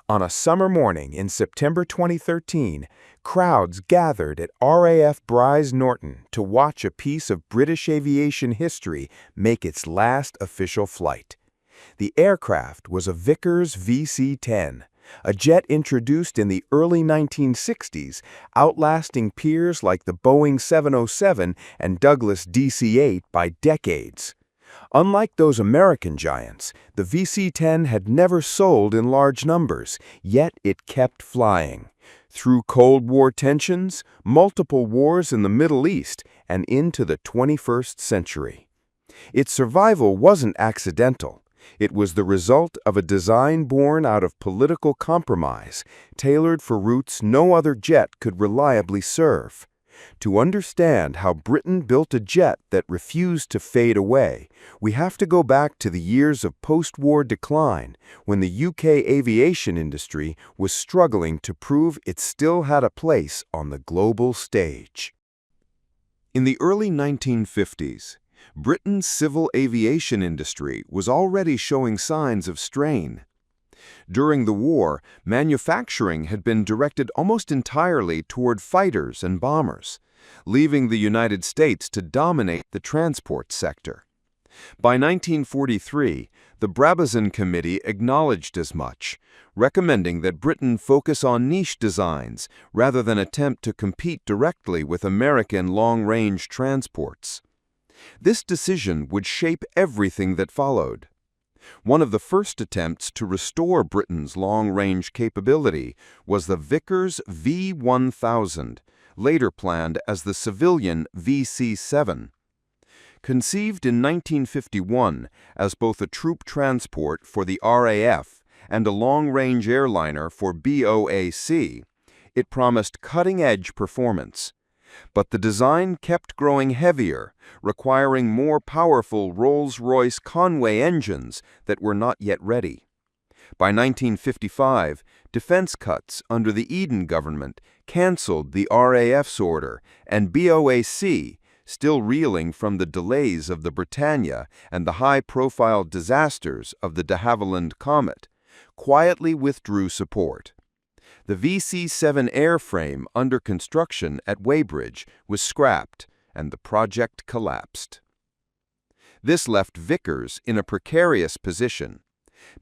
On a summer morning in September 2013, crowds gathered at RAF Brize Norton to watch a piece of British aviation history make its last official flight. The aircraft was a Vickers VC10, a jet introduced in the early 1960s, outlasting peers like the Boeing 707 and Douglas DC-8 by decades. Unlike those American giants, the VC-10 had never sold in large numbers, yet it kept flying. Through Cold War tensions, multiple wars in the Middle East, and into the 21st century. Its survival wasn't accidental. It was the result of a design born out of political compromise, tailored for routes no other jet could reliably serve. To understand how Britain built a jet that refused to fade away, we have to go back to the years of post-war decline, when the UK aviation industry was struggling to prove it still had a place on the global stage. In the early 1950s, Britain's civil aviation industry was already showing signs of strain. During the war, manufacturing had been directed almost entirely toward fighters and bombers, leaving the United States to dominate the transport sector. By 1943, the Brabazon Committee acknowledged as much, recommending that Britain focus on niche designs rather than attempt to compete directly with American long-range transports. This decision would shape everything that followed. One of the first attempts to restore Britain's long-range capability was the Vickers V1000, later planned as the civilian VC-7. Conceived in 1951 as both a troop transport for the RAF and a long-range airliner for BOAC, it promised cutting-edge performance. But the design kept growing heavier, requiring more powerful Rolls-Royce Conway engines that were not yet ready. By 1955, defense cuts under the Eden government canceled the RAF's order, and BOAC, still reeling from the delays of the Britannia and the high-profile disasters of the de Havilland Comet, quietly withdrew support. The VC-7 airframe under construction at Weybridge was scrapped, and the project collapsed. This left Vickers in a precarious position.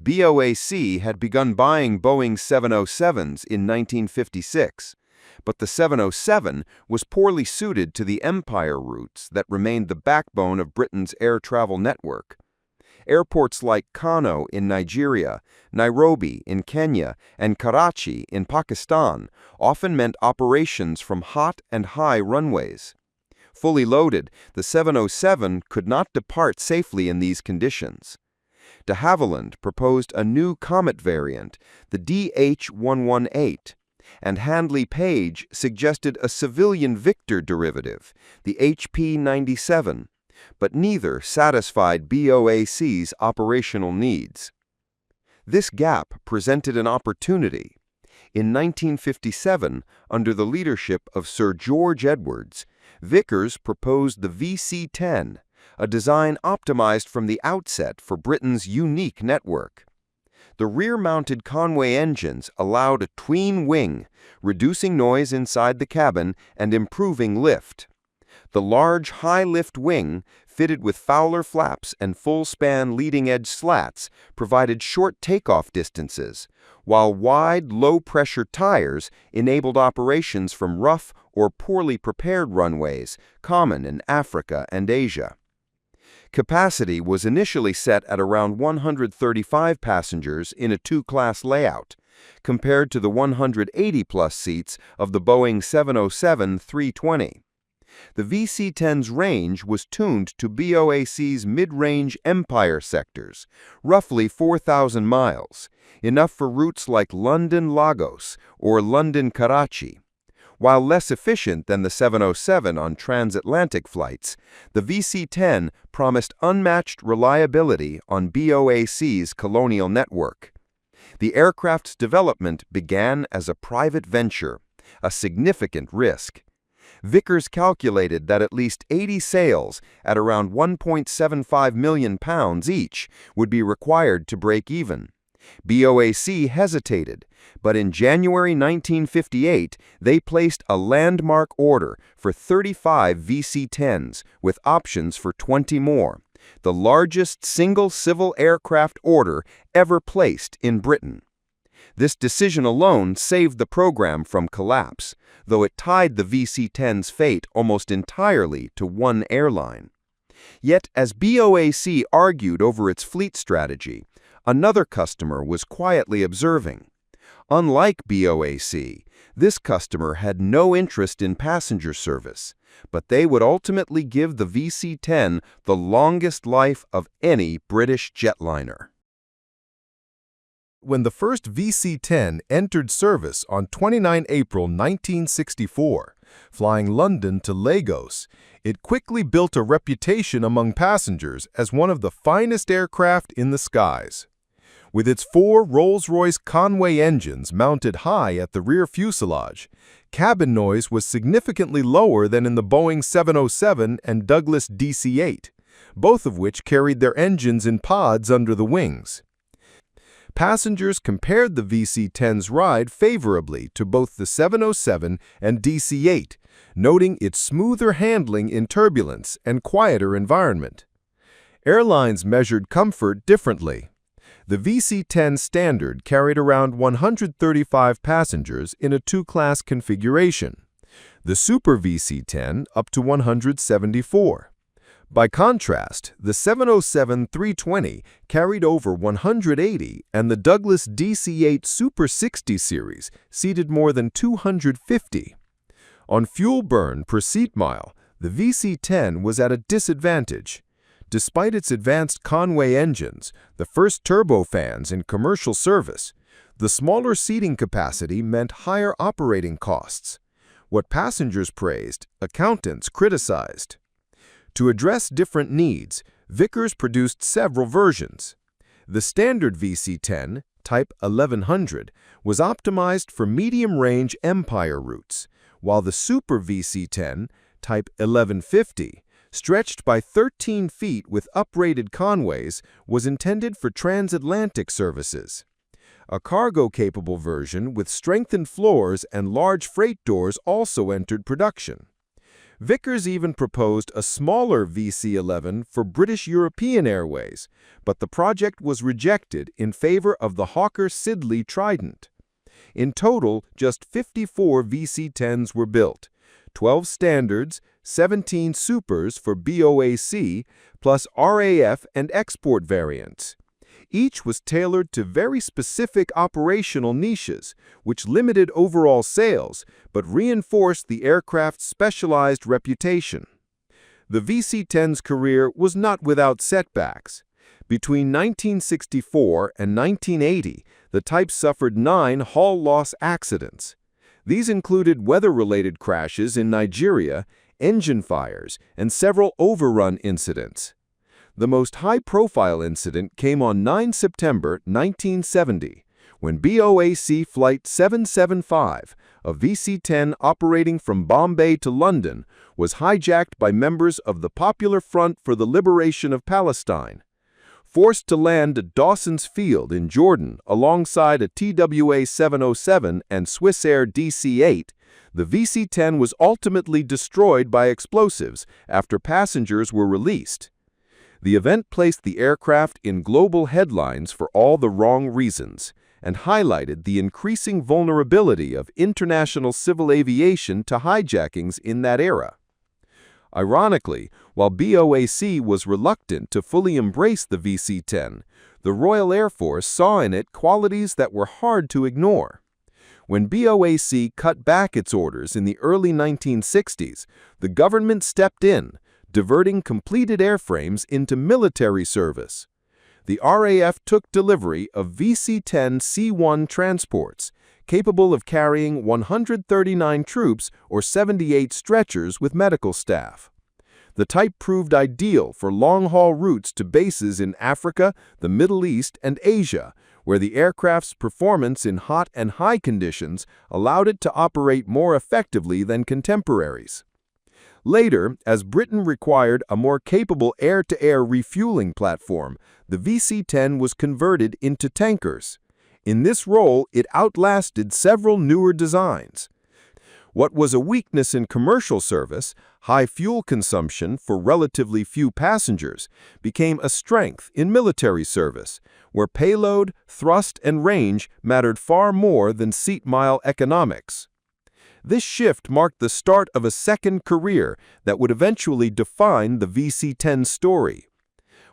BOAC had begun buying Boeing 707s in 1956, but the 707 was poorly suited to the Empire routes that remained the backbone of Britain's air travel network. Airports like Kano in Nigeria, Nairobi in Kenya, and Karachi in Pakistan often meant operations from hot and high runways. Fully loaded, the 707 could not depart safely in these conditions. De Havilland proposed a new Comet variant, the DH-118, and Handley Page suggested a civilian Victor derivative, the HP-97. But neither satisfied BOAC's operational needs. This gap presented an opportunity. In 1957, under the leadership of Sir George Edwards, Vickers proposed the VC-10, a design optimized from the outset for Britain's unique network. The rear-mounted Conway engines allowed a tween wing, reducing noise inside the cabin and improving lift. The large high-lift wing, fitted with Fowler flaps and full-span leading-edge slats, provided short takeoff distances, while wide, low-pressure tires enabled operations from rough or poorly prepared runways, common in Africa and Asia. Capacity was initially set at around 135 passengers in a two-class layout, compared to the 180-plus seats of the Boeing 707-320. The VC-10's range was tuned to BOAC's mid-range Empire sectors, roughly 4,000 miles, enough for routes like London-Lagos or London-Karachi. While less efficient than the 707 on transatlantic flights, the VC-10 promised unmatched reliability on BOAC's colonial network. The aircraft's development began as a private venture, a significant risk. Vickers calculated that at least 80 sales at around £1.75 million each would be required to break even. BOAC hesitated, but in January 1958, they placed a landmark order for 35 VC-10s with options for 20 more, the largest single civil aircraft order ever placed in Britain. This decision alone saved the program from collapse, though it tied the VC-10's fate almost entirely to one airline. Yet, as BOAC argued over its fleet strategy, another customer was quietly observing. Unlike BOAC, this customer had no interest in passenger service, but they would ultimately give the VC-10 the longest life of any British jetliner. When the first VC-10 entered service on 29 April 1964, flying London to Lagos, it quickly built a reputation among passengers as one of the finest aircraft in the skies. With its 4 Rolls-Royce Conway engines mounted high at the rear fuselage, cabin noise was significantly lower than in the Boeing 707 and Douglas DC-8, both of which carried their engines in pods under the wings. Passengers compared the VC-10's ride favorably to both the 707 and DC-8, noting its smoother handling in turbulence and quieter environment. Airlines measured comfort differently. The VC-10 Standard carried around 135 passengers in a 2-class configuration, the Super VC-10 up to 174. By contrast, the 707-320 carried over 180 and the Douglas DC-8 Super 60 series seated more than 250. On fuel burn per seat mile, the VC-10 was at a disadvantage. Despite its advanced Conway engines, the first turbofans in commercial service, the smaller seating capacity meant higher operating costs. What passengers praised, accountants criticized. To address different needs, Vickers produced several versions. The standard VC-10, Type 1100, was optimized for medium-range Empire routes, while the Super VC-10, Type 1150, stretched by 13 feet with uprated Conways, was intended for transatlantic services. A cargo-capable version with strengthened floors and large freight doors also entered production. Vickers even proposed a smaller VC-11 for British European Airways, but the project was rejected in favor of the Hawker Siddeley Trident. In total, just 54 VC-10s were built, 12 standards, 17 supers for BOAC, plus RAF and export variants. Each was tailored to very specific operational niches, which limited overall sales but reinforced the aircraft's specialized reputation. The VC-10's career was not without setbacks. Between 1964 and 1980, the type suffered 9 hull loss accidents. These included weather-related crashes in Nigeria, engine fires, and several overrun incidents. The most high-profile incident came on 9 September 1970, when BOAC Flight 775, a VC-10 operating from Bombay to London, was hijacked by members of the Popular Front for the Liberation of Palestine. Forced to land at Dawson's Field in Jordan alongside a TWA 707 and Swissair DC-8, the VC-10 was ultimately destroyed by explosives after passengers were released. The event placed the aircraft in global headlines for all the wrong reasons and highlighted the increasing vulnerability of international civil aviation to hijackings in that era. Ironically, while BOAC was reluctant to fully embrace the VC-10, the Royal Air Force saw in it qualities that were hard to ignore. When BOAC cut back its orders in the early 1960s, the government stepped in, diverting completed airframes into military service. The RAF took delivery of VC-10 C-1 transports, capable of carrying 139 troops or 78 stretchers with medical staff. The type proved ideal for long-haul routes to bases in Africa, the Middle East, and Asia, where the aircraft's performance in hot and high conditions allowed it to operate more effectively than contemporaries. Later, as Britain required a more capable air-to-air refueling platform, the VC-10 was converted into tankers. In this role, it outlasted several newer designs. What was a weakness in commercial service, high fuel consumption for relatively few passengers, became a strength in military service, where payload, thrust, and range mattered far more than seat-mile economics. This shift marked the start of a second career that would eventually define the VC-10 story.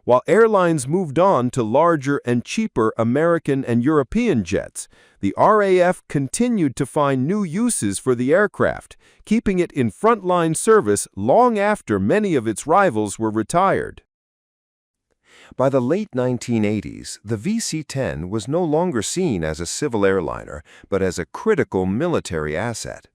While airlines moved on to larger and cheaper American and European jets, the RAF continued to find new uses for the aircraft, keeping it in frontline service long after many of its rivals were retired. By the late 1980s, the VC-10 was no longer seen as a civil airliner, but as a critical military asset.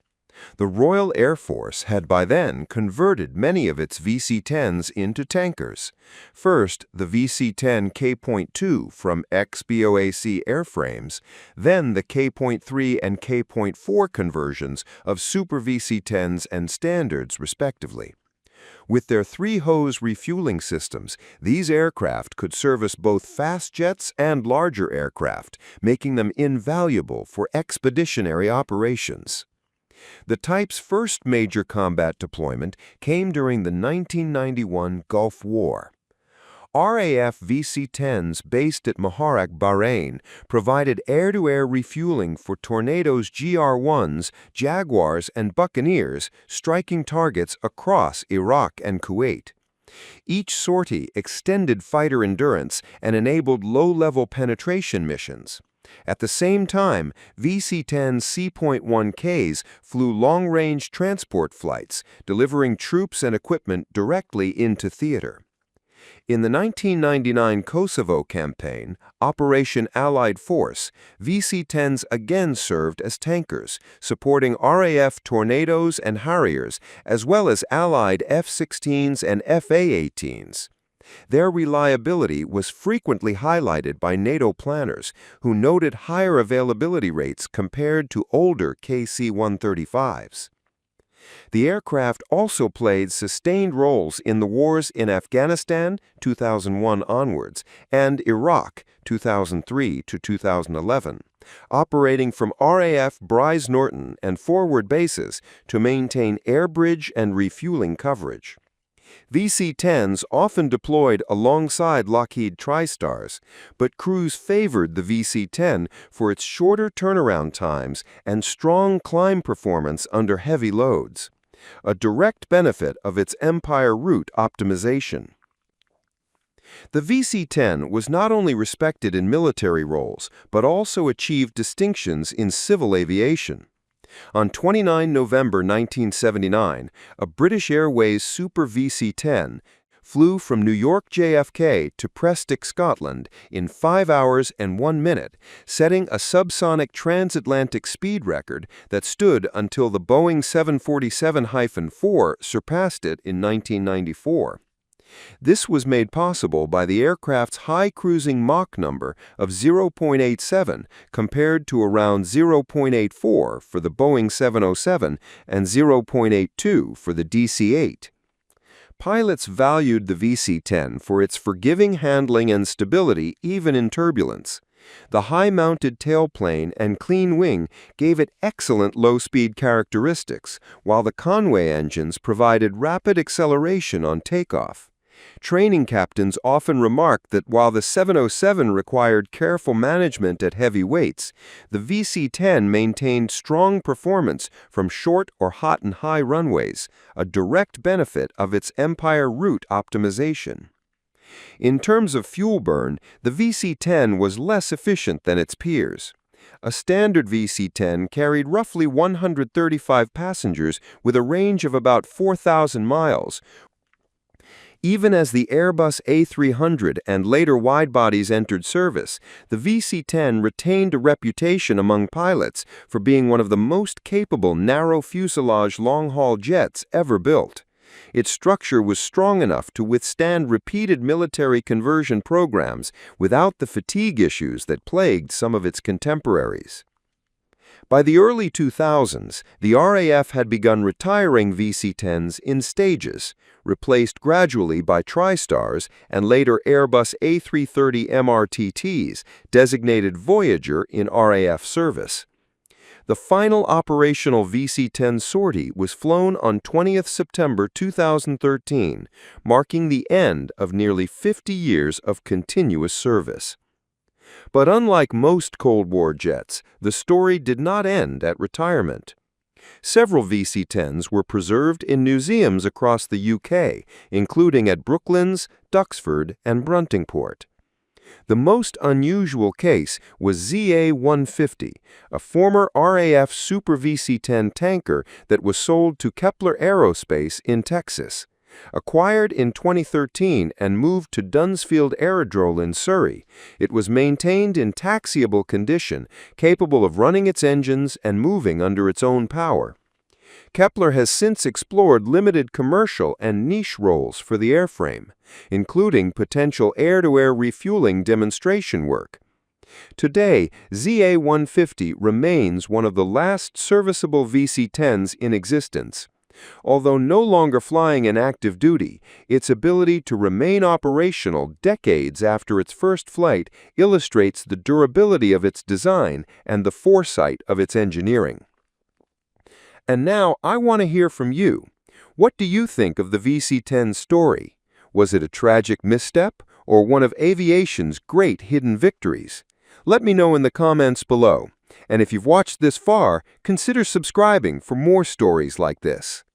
The Royal Air Force had by then converted many of its VC-10s into tankers. First, the VC-10 K.2 from ex-BOAC airframes, then the K.3 and K.4 conversions of Super VC-10s and Standards, respectively. With their three-hose refueling systems, these aircraft could service both fast jets and larger aircraft, making them invaluable for expeditionary operations. The type's first major combat deployment came during the 1991 Gulf War. RAF VC-10s based at Muharraq, Bahrain, provided air-to-air refueling for Tornado's GR-1s, Jaguars, and Buccaneers, striking targets across Iraq and Kuwait. Each sortie extended fighter endurance and enabled low-level penetration missions. At the same time, VC-10 C.1Ks flew long-range transport flights, delivering troops and equipment directly into theater. In the 1999 Kosovo campaign, Operation Allied Force, VC-10s again served as tankers, supporting RAF Tornadoes and Harriers, as well as Allied F-16s and FA-18s. Their reliability was frequently highlighted by NATO planners, who noted higher availability rates compared to older KC-135s. The aircraft also played sustained roles in the wars in Afghanistan, 2001 onwards, and Iraq, 2003 to 2011, operating from RAF Brize Norton and forward bases to maintain air bridge and refueling coverage. VC-10s often deployed alongside Lockheed TriStars, but crews favored the VC-10 for its shorter turnaround times and strong climb performance under heavy loads, a direct benefit of its Empire route optimization. The VC-10 was not only respected in military roles, but also achieved distinctions in civil aviation. On 29 November 1979, a British Airways Super VC-10 flew from New York JFK to Prestwick, Scotland in 5 hours and 1 minute, setting a subsonic transatlantic speed record that stood until the Boeing 747-4 surpassed it in 1994. This was made possible by the aircraft's high cruising Mach number of 0.87 compared to around 0.84 for the Boeing 707 and 0.82 for the DC-8. Pilots valued the VC-10 for its forgiving handling and stability even in turbulence. The high-mounted tailplane and clean wing gave it excellent low-speed characteristics, while the Conway engines provided rapid acceleration on takeoff. Training captains often remarked that while the 707 required careful management at heavy weights, the VC-10 maintained strong performance from short or hot and high runways, a direct benefit of its Empire route optimization. In terms of fuel burn, the VC-10 was less efficient than its peers. A standard VC-10 carried roughly 135 passengers with a range of about 4,000 miles. Even as the Airbus A300 and later widebodies entered service, the VC-10 retained a reputation among pilots for being one of the most capable narrow-fuselage long-haul jets ever built. Its structure was strong enough to withstand repeated military conversion programs without the fatigue issues that plagued some of its contemporaries. By the early 2000s, the RAF had begun retiring VC-10s in stages, replaced gradually by TriStars and later Airbus A330 MRTTs, designated Voyager in RAF service. The final operational VC-10 sortie was flown on 20th September 2013, marking the end of nearly 50 years of continuous service. But unlike most Cold War jets, the story did not end at retirement. Several VC-10s were preserved in museums across the UK, including at Brooklands, Duxford, and Bruntingport. The most unusual case was ZA-150, a former RAF Super VC-10 tanker that was sold to Kepler Aerospace in Texas. Acquired in 2013 and moved to Dunsfield Aerodrome in Surrey, it was maintained in taxiable condition, capable of running its engines and moving under its own power. Kepler has since explored limited commercial and niche roles for the airframe, including potential air-to-air refueling demonstration work. Today, ZA-150 remains one of the last serviceable VC-10s in existence. Although no longer flying in active duty, its ability to remain operational decades after its first flight illustrates the durability of its design and the foresight of its engineering. And now I want to hear from you. What do you think of the VC-10 story? Was it a tragic misstep or one of aviation's great hidden victories? Let me know in the comments below. And if you've watched this far, consider subscribing for more stories like this.